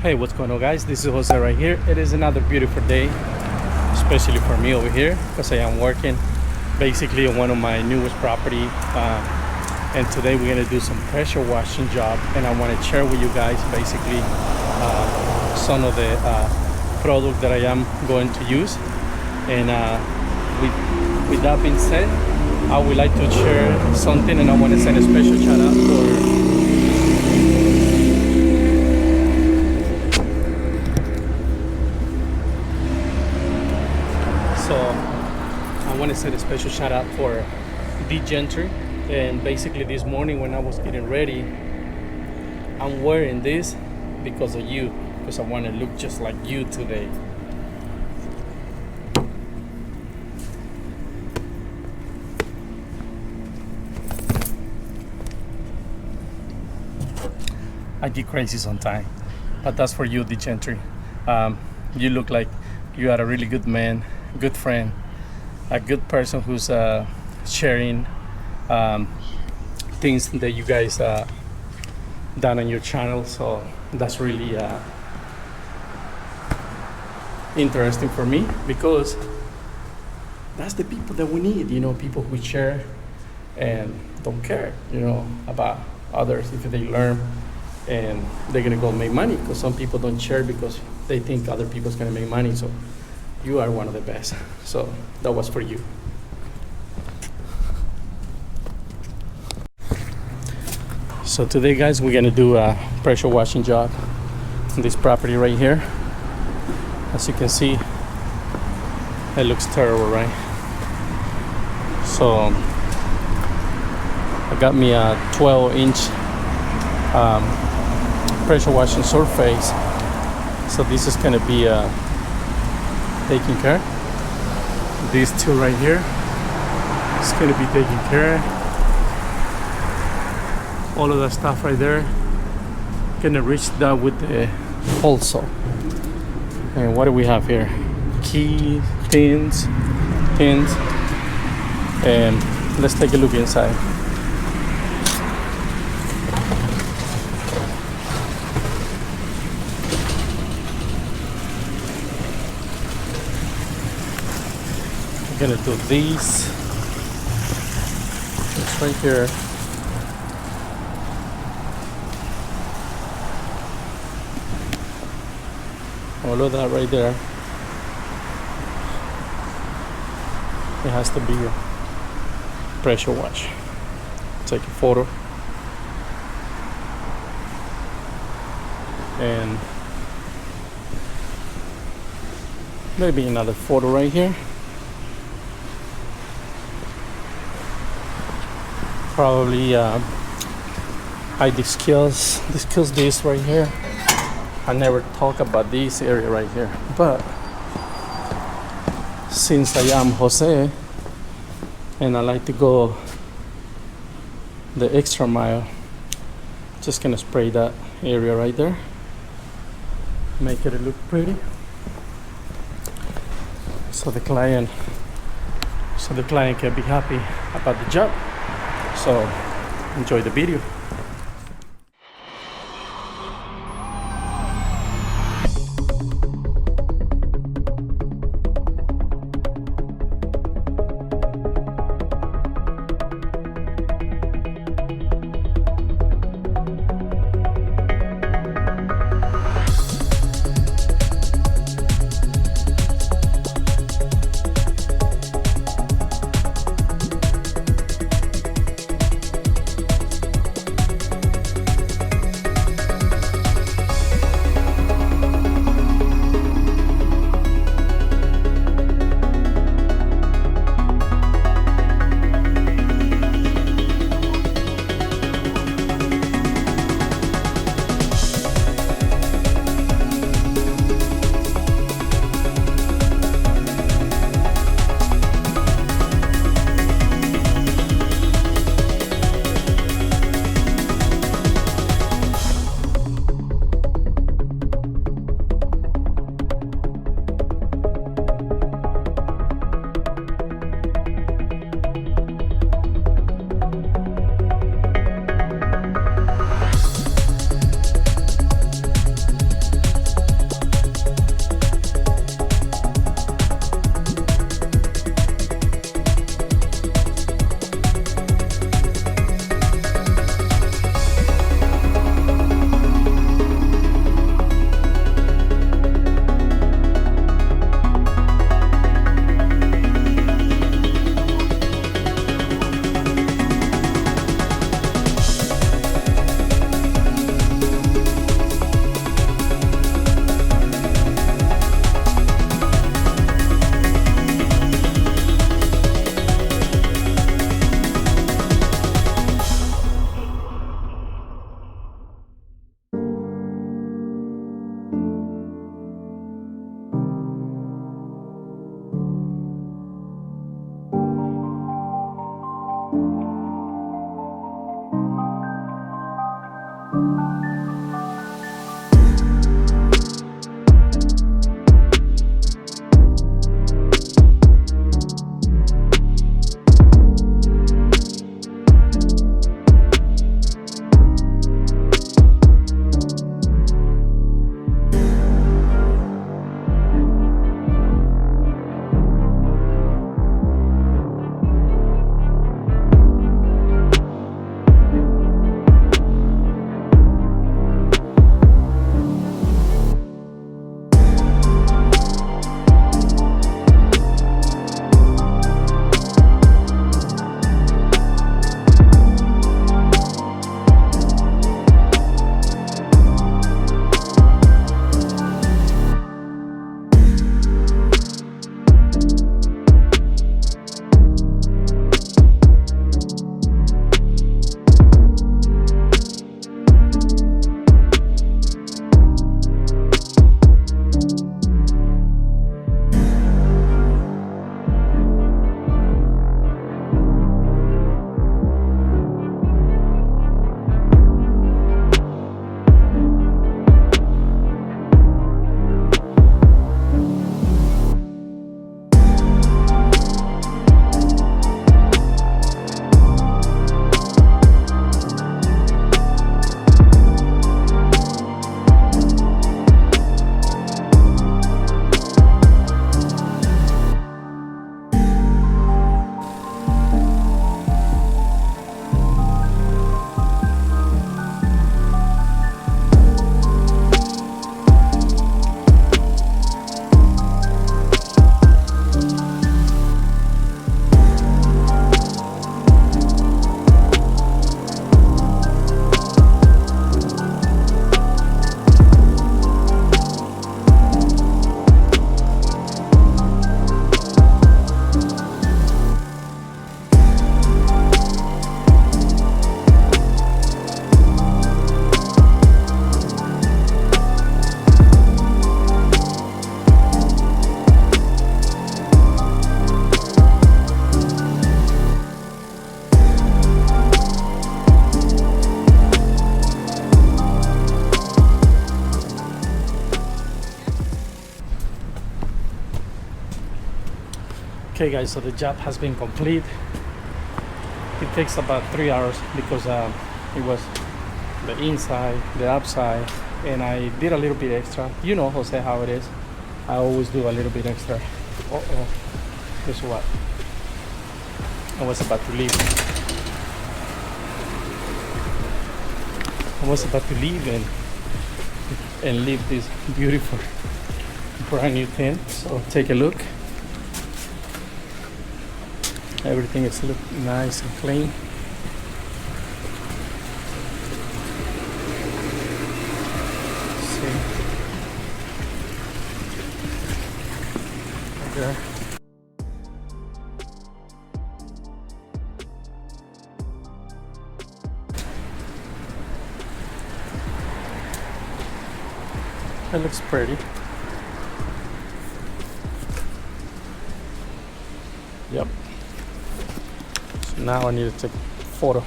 Hey, what's going on, guys? This is Jose right here. It is another beautiful day, especially for me over here, because I am working basically on one of my newest property. And today we're gonna do some pressure washing job, and I want to share with you guys basically some of the product that I am going to use. And with that being said, I would like to share something, and I want to send a special shout out for. So I want to send a special shout out for D Gentry. And basically this morning when I was getting ready, I'm wearing this because of you, because I want to look just like you today. I get crazy sometimes, but that's for you, D Gentry. You look like you are a really good man, good friend, a good person who's sharing things that you guys done on your channel. So that's really interesting for me, because that's the people that we need, people who share and don't care, about others if they learn and they're gonna go make money, because some people don't share because they think other people's gonna make money. So you are one of the best. So that was for you. So today, guys, we're gonna do a pressure washing job on this property right here. As you can see, it looks terrible, right? So I got me a 12-inch pressure washing surface. So this is gonna be taking care. These two right here, it's gonna be taking care. All of that stuff right there, gonna reach that with the hole saw. And what do we have here? Key, pins, and let's take a look inside. We're gonna do these. It's right here. All of that right there, it has to be a pressure wash. Take a photo and maybe another photo right here. Probably this right here. I never talk about this area right here, but since I am Jose and I like to go the extra mile, just gonna spray that area right there, make it look pretty, so the client can be happy about the job. So enjoy the video. Okay guys, so the job has been complete. It takes about 3 hours because it was the inside, the outside, and I did a little bit extra. You know, Jose, how it is. I always do a little bit extra. Uh-oh, guess what? I was about to leave. I was about to leave and leave this beautiful brand new tent. So take a look. Everything is look nice and clean. See right there. It looks pretty. Yep. So now I need to take a photo.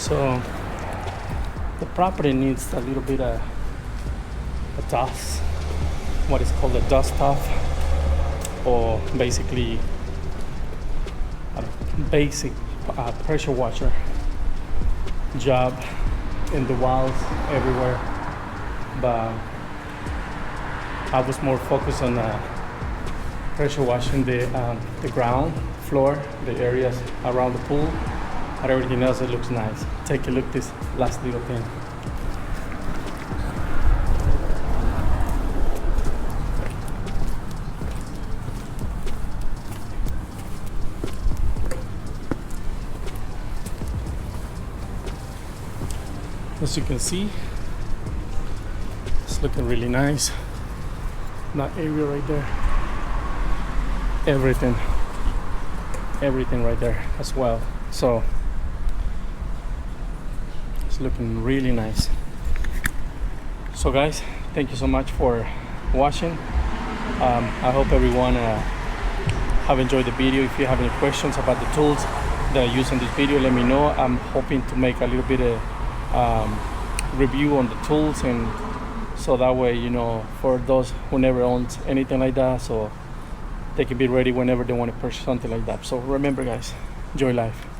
So the property needs a little bit of a dust, what is called a dust off, or basically a basic pressure washer job in the walls everywhere. But I was more focused on pressure washing the ground floor, the areas around the pool. But everything else, it looks nice. Take a look at this last little thing. As you can see, it's looking really nice. That area right there. Everything right there as well. So looking really nice. So guys, thank you so much for watching. I hope everyone have enjoyed the video. If you have any questions about the tools that I use in this video, let me know. I'm hoping to make a little bit of review on the tools, and so that way, you know, for those who never owns anything like that, so they can be ready whenever they want to purchase something like that. So remember guys, enjoy life.